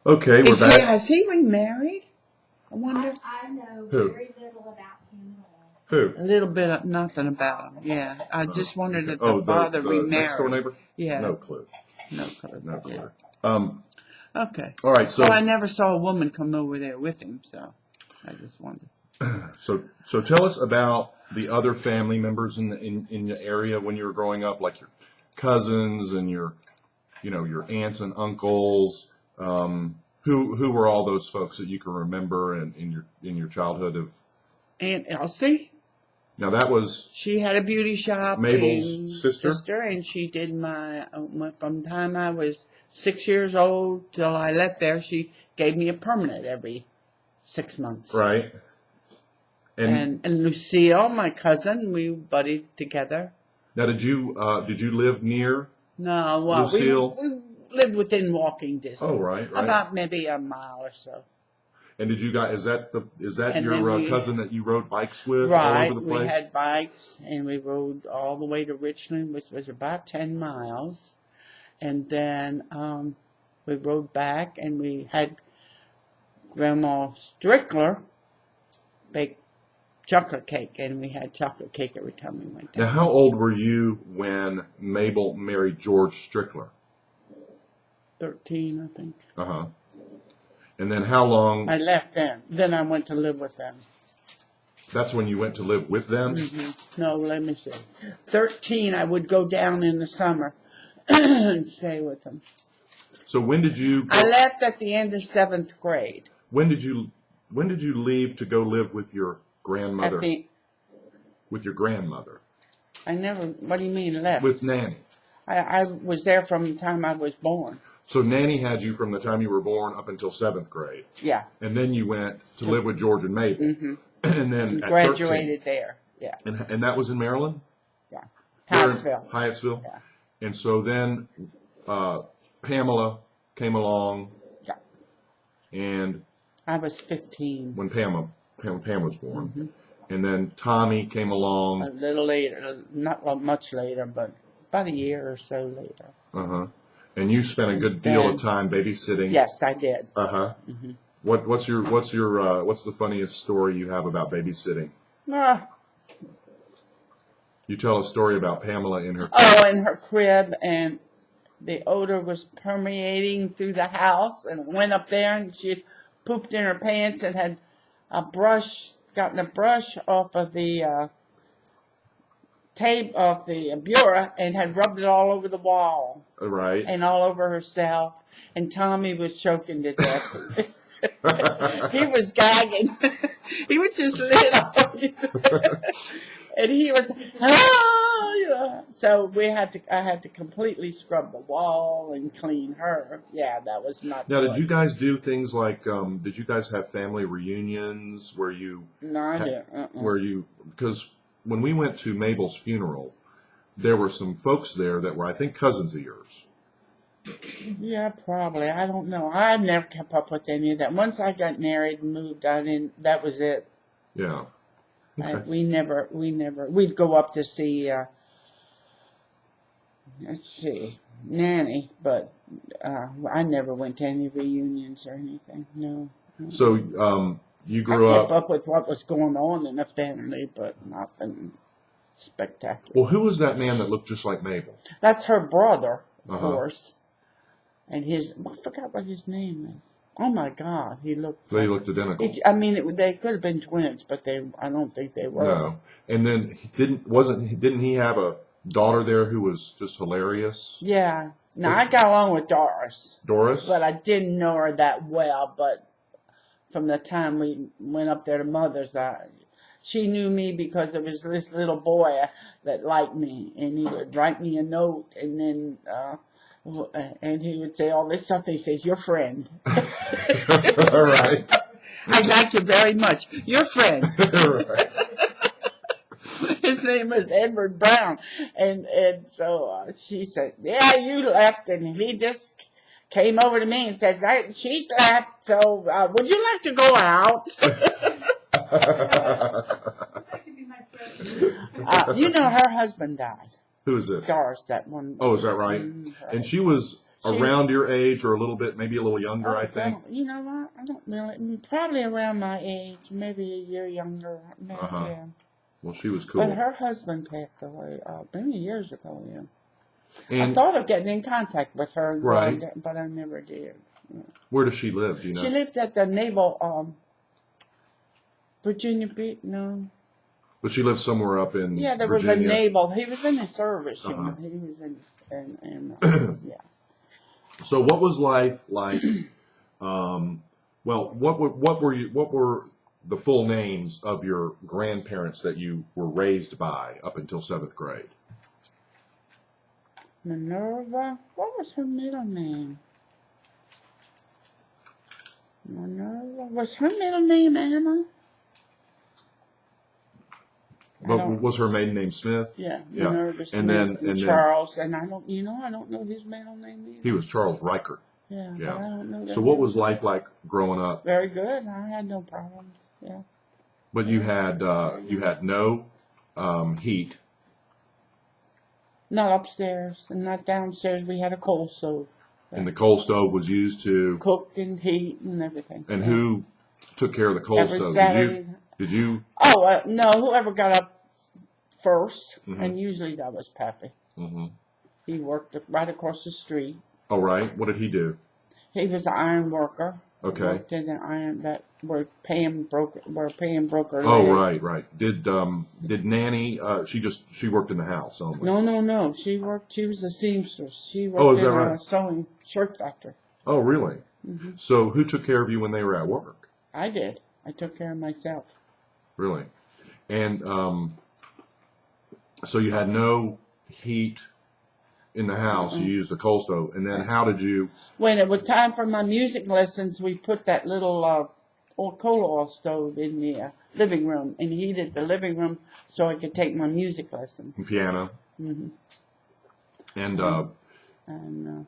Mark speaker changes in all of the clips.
Speaker 1: Okay, we're back.
Speaker 2: Has he remarried? I wonder.
Speaker 3: I know
Speaker 1: Who?
Speaker 3: very little about him at all.
Speaker 1: Who?
Speaker 2: A little bit of nothing about him. Yeah, I just wondered if
Speaker 1: Oh,
Speaker 2: the father
Speaker 1: the
Speaker 2: remarried.
Speaker 1: next door neighbor?
Speaker 2: Yeah,
Speaker 1: No clue.
Speaker 2: no clue.
Speaker 1: No clue.
Speaker 2: Yeah. Okay.
Speaker 1: All right. So
Speaker 2: Well, I never saw a woman come over there with him, so I just wondered.
Speaker 1: So tell us about the other family members in your area when you were growing up, like your cousins and your aunts and uncles. Who were all those folks that you can remember in your childhood of?
Speaker 2: Aunt Elsie,
Speaker 1: Now that was
Speaker 2: she had a beauty shop.
Speaker 1: Mabel's
Speaker 2: and
Speaker 1: sister?
Speaker 2: and she did from the time I was 6 years old till I left there. She gave me a permanent every 6 months.
Speaker 1: Right.
Speaker 2: And Lucille, my cousin, we buddied together.
Speaker 1: Now did you live near?
Speaker 2: No, well,
Speaker 1: Lucille?
Speaker 2: we lived within walking distance.
Speaker 1: Oh, right.
Speaker 2: About maybe a mile or so.
Speaker 1: And did you guys? Is that
Speaker 2: And
Speaker 1: your
Speaker 2: then
Speaker 1: cousin that you rode bikes with
Speaker 2: Right,
Speaker 1: all over the place?
Speaker 2: we had bikes, and we rode all the way to Richland, which was about 10 miles. And then we rode back, and we had Grandma Strickler bake chocolate cake, and we had chocolate cake every time we went down.
Speaker 1: Now, how old were you when Mabel married George Strickler?
Speaker 2: 13, I think.
Speaker 1: Uh-huh. And then how long?
Speaker 2: I left them. Then I went to live with them.
Speaker 1: That's when you went to live with them?
Speaker 2: Mm-hmm. No, let me see. 13, I would go down in the summer and stay with them.
Speaker 1: So when did you?
Speaker 2: I left at the end of 7th grade.
Speaker 1: When did you leave to go live with your grandmother? With your grandmother?
Speaker 2: I never. What do you mean left?
Speaker 1: With Nanny.
Speaker 2: I was there from the time I was born.
Speaker 1: So Nanny had you from the time you were born up until 7th grade.
Speaker 2: Yeah.
Speaker 1: And then you went to live with George and Mabel.
Speaker 2: Mm-hmm.
Speaker 1: And then at
Speaker 2: Graduated
Speaker 1: 13,
Speaker 2: there. Yeah.
Speaker 1: And that was in Maryland?
Speaker 2: Yeah.
Speaker 1: Here in
Speaker 2: Hyattsville.
Speaker 1: Hyattsville?
Speaker 2: Yeah.
Speaker 1: And so then Pamela came along.
Speaker 2: Yeah.
Speaker 1: And
Speaker 2: I was 15.
Speaker 1: when Pam was born.
Speaker 2: Mm-hmm.
Speaker 1: And then Tommy came along.
Speaker 2: A little later, not much later, but about a year or so later.
Speaker 1: Uh-huh. And you spent a good deal of time babysitting.
Speaker 2: Yes, I did.
Speaker 1: Uh-huh.
Speaker 2: Mm-hmm.
Speaker 1: What's the funniest story you have about babysitting? You tell a story about Pamela in her.
Speaker 2: Oh, in her crib, and the odor was permeating through the house, and went up there, and she had pooped in her pants and had gotten a brush off of the tape off the bureau, and had rubbed it all over the wall.
Speaker 1: Right.
Speaker 2: And all over herself, and Tommy was choking to death. He was gagging. He was just little. And he was, So I had to completely scrub the wall and clean her. Yeah, that was not
Speaker 1: Now,
Speaker 2: good.
Speaker 1: did you guys do things like, did you guys have family reunions where you...
Speaker 2: No, I didn't.
Speaker 1: Where you... Because when we went to Mabel's funeral, there were some folks there that were, I think, cousins of yours.
Speaker 2: Yeah, probably. I don't know. I never kept up with any of that. Once I got married and moved, that was it.
Speaker 1: Yeah. Okay.
Speaker 2: We'd go up to see, Nanny, but I never went to any reunions or anything, no.
Speaker 1: So, you grew
Speaker 2: I kept
Speaker 1: up...
Speaker 2: up with what was going on in the family, but nothing spectacular.
Speaker 1: Well, who was that man that looked just like Mabel?
Speaker 2: That's her brother, of
Speaker 1: Uh-huh.
Speaker 2: course. And I forgot what his name is. Oh my God, he looked.
Speaker 1: They looked identical.
Speaker 2: They could have been twins, but I don't think they were.
Speaker 1: No. And then didn't he have a daughter there who was just hilarious?
Speaker 2: Yeah. Now I got along with Doris.
Speaker 1: Doris?
Speaker 2: But I didn't know her that well. But from the time we went up there to Mother's, she knew me because there was this little boy that liked me, and he would write me a note, and then. And he would say all this stuff. He says, "Your friend."
Speaker 1: All right.
Speaker 2: I like you very much. Your friend.
Speaker 1: Right.
Speaker 2: His name was Edward Brown. And so she said, "Yeah, you left." And he just came over to me and said, "She's left. So would you like to go out?" Her husband died.
Speaker 1: Who is this?
Speaker 2: Doris, that one.
Speaker 1: Oh, is that right? And she was around your age or a little bit, maybe a little younger,
Speaker 2: Oh,
Speaker 1: I think.
Speaker 2: you know what? I don't really. Probably around my age, maybe a year younger. Maybe,
Speaker 1: Uh-huh.
Speaker 2: yeah.
Speaker 1: Well, she was
Speaker 2: But
Speaker 1: cool.
Speaker 2: her husband passed away many years ago. Yeah. I
Speaker 1: And
Speaker 2: thought of getting in contact with her, and
Speaker 1: Right.
Speaker 2: going, but I never did.
Speaker 1: where does she live? Do you know?
Speaker 2: She lived at the naval, Virginia Beach. No.
Speaker 1: But she lived somewhere up in
Speaker 2: Yeah, there was a
Speaker 1: Virginia.
Speaker 2: naval. He was in the service. You
Speaker 1: Uh-huh.
Speaker 2: know. He was in yeah.
Speaker 1: So what was life like? Well, what were the full names of your grandparents that you were raised by up until 7th grade?
Speaker 2: Minerva. What was her middle name? Minerva. Was her middle name Anna? I
Speaker 1: But
Speaker 2: don't-
Speaker 1: was her maiden name Smith?
Speaker 2: Yeah,
Speaker 1: Yeah.
Speaker 2: Minerva Smith
Speaker 1: And then
Speaker 2: Charles, and I don't know his middle name either.
Speaker 1: he was Charles Reichert.
Speaker 2: Yeah,
Speaker 1: Yeah.
Speaker 2: but I don't know.
Speaker 1: So what was life like growing up?
Speaker 2: Very good. I had no problems. Yeah.
Speaker 1: But you had no heat.
Speaker 2: Not upstairs and not downstairs. We had a coal stove.
Speaker 1: And the coal stove was used to,
Speaker 2: Cook and heat and everything.
Speaker 1: and
Speaker 2: Yeah.
Speaker 1: who took care of the coal
Speaker 2: Every
Speaker 1: stove?
Speaker 2: Saturday.
Speaker 1: Did you?
Speaker 2: Oh, no, whoever got up 1st,
Speaker 1: Mhm.
Speaker 2: and usually that was Pappy.
Speaker 1: Mm-hmm.
Speaker 2: He worked right across the street.
Speaker 1: Oh, right. What did he do?
Speaker 2: He was an iron worker.
Speaker 1: Okay.
Speaker 2: Worked in the iron that were paying broker.
Speaker 1: Oh,
Speaker 2: land.
Speaker 1: right. Did Nanny? She worked in the house only.
Speaker 2: No. She was a seamstress. She worked
Speaker 1: Oh, is
Speaker 2: in
Speaker 1: that
Speaker 2: a
Speaker 1: right?
Speaker 2: sewing shirt factory.
Speaker 1: Oh, really?
Speaker 2: Hmm.
Speaker 1: So who took care of you when they were at work?
Speaker 2: I did. I took care of myself.
Speaker 1: Really? And so you had no heat in the house. You used the coal stove. And then how did you?
Speaker 2: When it was time for my music lessons, we put that little coal oil stove in the living room and heated the living room so I could take my music lessons.
Speaker 1: Piano.
Speaker 2: Hmm.
Speaker 1: And
Speaker 2: And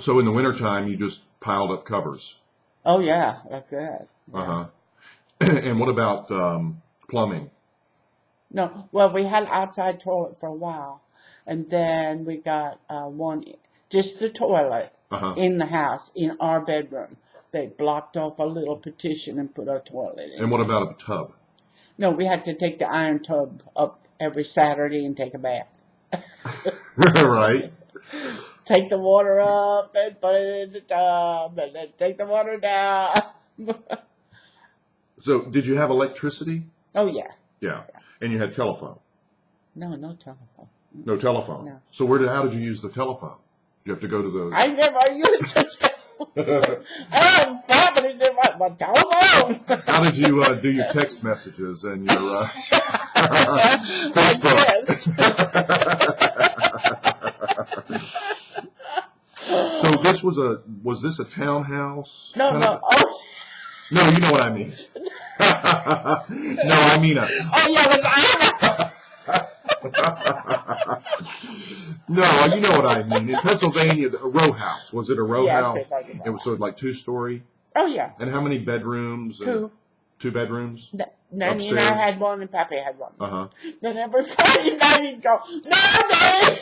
Speaker 1: so in the wintertime, you just piled up covers.
Speaker 2: oh yeah, like that.
Speaker 1: Uh-huh. And what about plumbing?
Speaker 2: No, well, we had an outside toilet for a while, and then we got just the toilet
Speaker 1: Uh-huh.
Speaker 2: in the house in our bedroom. They blocked off a little partition and put our toilet in.
Speaker 1: And what about a tub?
Speaker 2: No, we had to take the iron tub up every Saturday and take a bath.
Speaker 1: Right.
Speaker 2: Take the water up and put it in the tub, and then take the water down.
Speaker 1: So did you have electricity?
Speaker 2: Oh yeah.
Speaker 1: Yeah. And you had telephone?
Speaker 2: No telephone.
Speaker 1: No telephone.
Speaker 2: No.
Speaker 1: So how did you use the telephone? Did you have to go to the?
Speaker 2: I never used it. I have family in my telephone.
Speaker 1: How did you do your text messages and your
Speaker 2: Yes.
Speaker 1: So was this a townhouse?
Speaker 2: No. Oh,
Speaker 1: No, you know what I mean. No, I mean
Speaker 2: yeah, it was
Speaker 1: No, you know what I mean. In Pennsylvania, a row house. Was it a row
Speaker 2: Yeah,
Speaker 1: house?
Speaker 2: it's like a row
Speaker 1: It was sort of like 2-story.
Speaker 2: Oh yeah,
Speaker 1: And how many bedrooms?
Speaker 2: 2.
Speaker 1: 2 bedrooms.
Speaker 2: Nanny and I
Speaker 1: Upstairs?
Speaker 2: had one, and Pappy had one.
Speaker 1: Uh-huh.
Speaker 2: Then every Friday night he'd go, "No, Daddy!"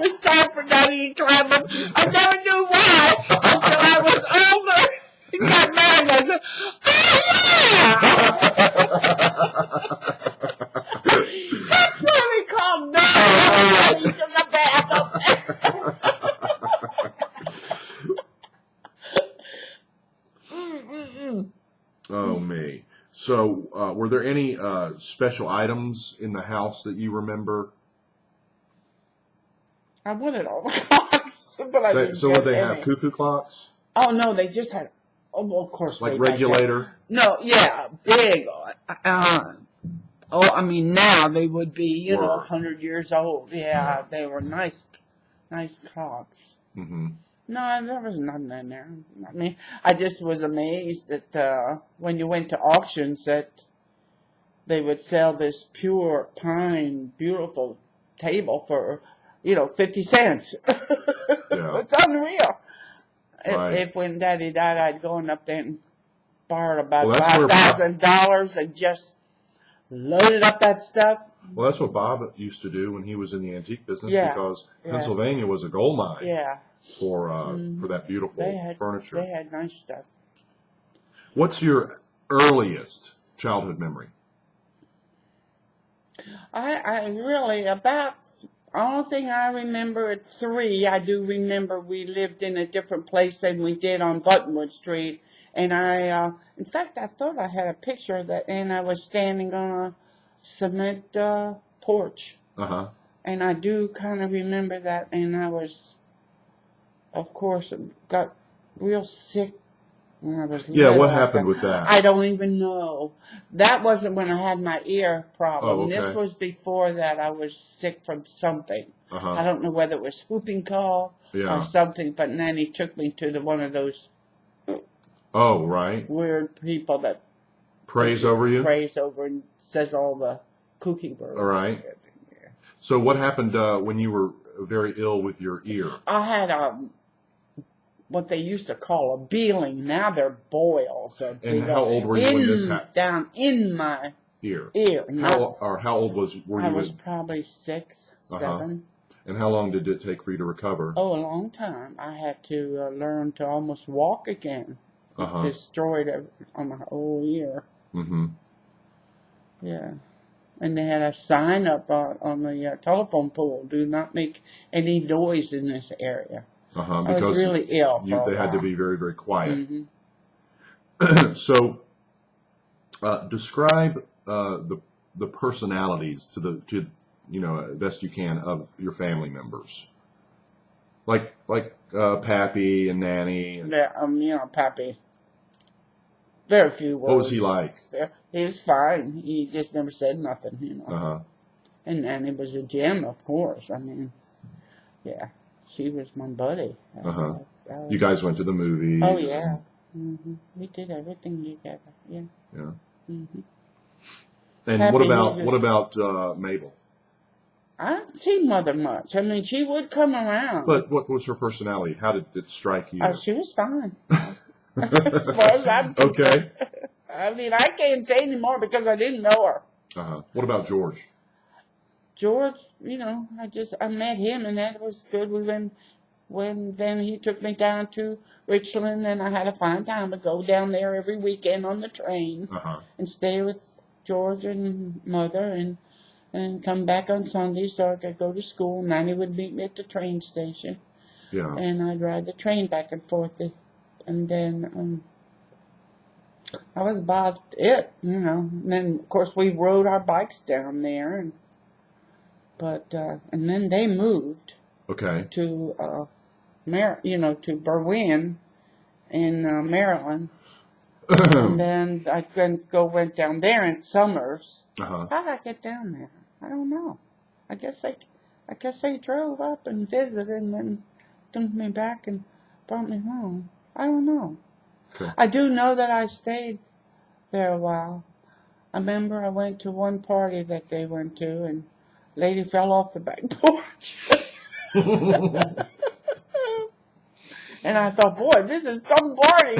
Speaker 2: It's time for Daddy to travel. I never knew why until I was older. He got mad and I said, "Oh yeah!" That's why we call Daddy. He took a bath up there.
Speaker 1: Oh, me. So, were there any special items in the house that you remember?
Speaker 2: I wanted all the clocks, but I didn't
Speaker 1: So
Speaker 2: get
Speaker 1: would they have
Speaker 2: any.
Speaker 1: cuckoo clocks?
Speaker 2: Oh no, they just had. Oh, well, of course.
Speaker 1: Like
Speaker 2: they had that.
Speaker 1: regulator?
Speaker 2: No, yeah, big. I mean, now they would be,
Speaker 1: Were.
Speaker 2: 100 years old. Yeah, they were nice clocks.
Speaker 1: Mm-hmm.
Speaker 2: No, there was nothing in there. I mean, I just was amazed that when you went to auctions that they would sell this pure pine, beautiful table for, 50 cents.
Speaker 1: Yeah.
Speaker 2: It's unreal.
Speaker 1: Right.
Speaker 2: If when Daddy died, I'd gone up there and borrowed about
Speaker 1: Well, that's where
Speaker 2: $5,000 and just loaded up that stuff.
Speaker 1: Well, that's what Bob used to do when he was in the antique business,
Speaker 2: Yeah,
Speaker 1: because
Speaker 2: yeah.
Speaker 1: Pennsylvania was a gold mine
Speaker 2: Yeah,
Speaker 1: for that beautiful furniture.
Speaker 2: they had nice stuff.
Speaker 1: What's your earliest childhood memory?
Speaker 2: I really, about, only thing I remember at 3, I do remember we lived in a different place than we did on Buttonwood Street. And in fact, I thought I had a picture of that, and I was standing on a cement porch.
Speaker 1: Uh-huh.
Speaker 2: And I do kind of remember that, and I was, of course, got real sick when I was
Speaker 1: Yeah,
Speaker 2: little.
Speaker 1: what happened with that?
Speaker 2: I don't even know. That wasn't when I had my ear problem.
Speaker 1: Oh, okay.
Speaker 2: This was before that. I was sick from something. I
Speaker 1: Uh-huh.
Speaker 2: don't know whether it was whooping cough
Speaker 1: Yeah.
Speaker 2: or something, but Nanny took me to one of those
Speaker 1: Oh, right.
Speaker 2: weird people that
Speaker 1: Praise over you?
Speaker 2: prays over and says all the kooky words.
Speaker 1: All right.
Speaker 2: Yeah.
Speaker 1: So what happened when you were very ill with your ear?
Speaker 2: I had what they used to call a beeling. Now they're boils.
Speaker 1: And how old were you when this happened?
Speaker 2: Down in my
Speaker 1: Ear.
Speaker 2: ear.
Speaker 1: How old were you?
Speaker 2: I was probably 6, 7.
Speaker 1: And how long did it take for you to recover?
Speaker 2: Oh, a long time. I had to learn to almost walk again.
Speaker 1: Uh-huh.
Speaker 2: Destroyed on my whole ear.
Speaker 1: Mm-hmm.
Speaker 2: Yeah. And they had a sign up on the telephone pole: "Do not make any noise in this area."
Speaker 1: Uh-huh.
Speaker 2: I was really ill for a
Speaker 1: they had to
Speaker 2: while.
Speaker 1: be very, very quiet.
Speaker 2: Mhm.
Speaker 1: So, describe the personalities to best you can of your family members, like Pappy and Nanny. And
Speaker 2: Yeah, Pappy. Very few words.
Speaker 1: what was he like?
Speaker 2: He was fine. He just never said nothing.
Speaker 1: Uh-huh.
Speaker 2: And Nanny was a gem, of course. I mean, yeah, she was my buddy.
Speaker 1: Uh-huh. You guys went to the movies.
Speaker 2: Oh yeah. We did everything together. Yeah.
Speaker 1: Yeah.
Speaker 2: hmm
Speaker 1: And
Speaker 2: Happy
Speaker 1: what about Mabel?
Speaker 2: I didn't see Mother much. I mean, she would come around.
Speaker 1: But what was her personality? How did it strike you?
Speaker 2: Oh, she was fine. As far as I'm concerned.
Speaker 1: Okay.
Speaker 2: I mean, I can't say anymore because I didn't know her.
Speaker 1: Uh-huh. What about George?
Speaker 2: George, I met him, and that was good. Then he took me down to Richland, and I had a fine time to go down there every weekend on the train
Speaker 1: Uh-huh.
Speaker 2: and stay with George and Mother, and come back on Sunday so I could go to school. Nanny would meet me at the train station,
Speaker 1: Yeah.
Speaker 2: and I'd ride the train back and forth. And then that was about it, And then, of course, we rode our bikes down there, and then they moved
Speaker 1: Okay.
Speaker 2: to to Berwyn in Maryland, and then I went down there in Summers.
Speaker 1: Uh-huh.
Speaker 2: How did I get down there? I don't know. I guess they drove up and visited, and then dumped me back and brought me home. I don't know.
Speaker 1: Okay.
Speaker 2: I do know that I stayed there a while. I remember I went to one party that they went to, and a lady fell off the back porch. And I thought, boy, this is some party.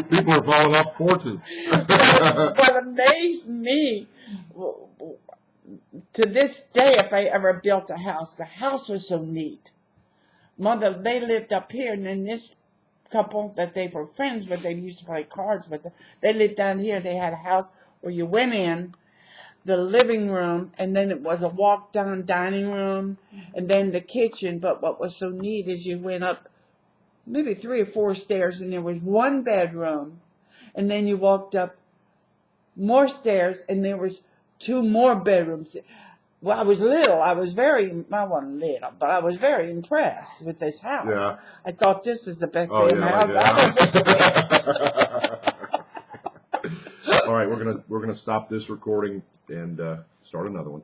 Speaker 1: People are falling off porches.
Speaker 2: What amazed me, to this day, if I ever built a house, the house was so neat. Mother, they lived up here, and then this couple that they were friends with, they used to play cards with, they lived down here. They had a house where you went in, the living room, and then it was a walk-down dining room, and then the kitchen. But what was so neat is you went up maybe 3 or 4 stairs, and there was one bedroom, and then you walked up more stairs, and there was 2 more bedrooms. Well, I was little. I wasn't little, but I was very impressed with this house.
Speaker 1: Yeah.
Speaker 2: I thought, this is the best
Speaker 1: Oh,
Speaker 2: damn house
Speaker 1: yeah.
Speaker 2: I've ever seen.
Speaker 1: All right, we're gonna stop this recording and start another one.